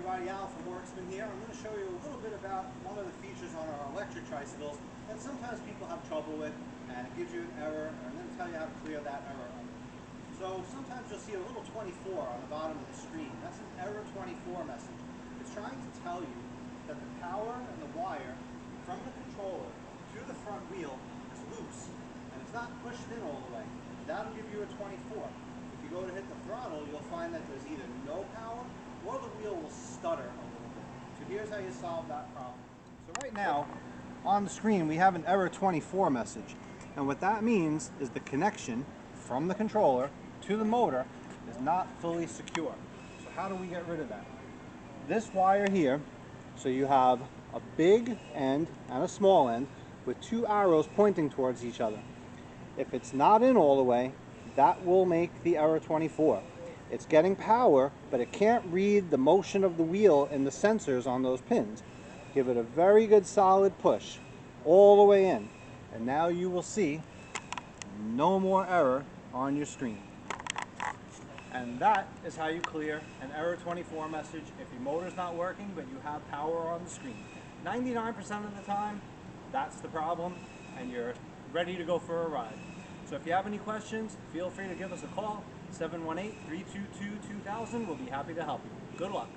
everybody, Al from Worksman here. I'm going to show you a little bit about one of the features on our electric tricycles that sometimes people have trouble with, and it gives you an error, and I'm going to tell you how to clear that error up. So sometimes you'll see a little 24 on the bottom of the screen. That's an error 24 message. It's trying to tell you that the power and the wire from the controller to the front wheel is loose, and it's not pushed in all the way. That'll give you a 24. If you go to hit the throttle, you'll find that there's either no power or the wheel will stutter a little bit. So here's how you solve that problem. So right now, on the screen, we have an error 24 message. And what that means is the connection from the controller to the motor is not fully secure. So how do we get rid of that? This wire here, so you have a big end and a small end with two arrows pointing towards each other. If it's not in all the way, that will make the error 24. It's getting power, but it can't read the motion of the wheel and the sensors on those pins. Give it a very good solid push all the way in, and now you will see no more error on your screen. And that is how you clear an error 24 message if your motor's not working but you have power on the screen. 99% of the time, that's the problem, and you're ready to go for a ride. So if you have any questions, feel free to give us a call, 718-322-2000. We'll be happy to help you. Good luck.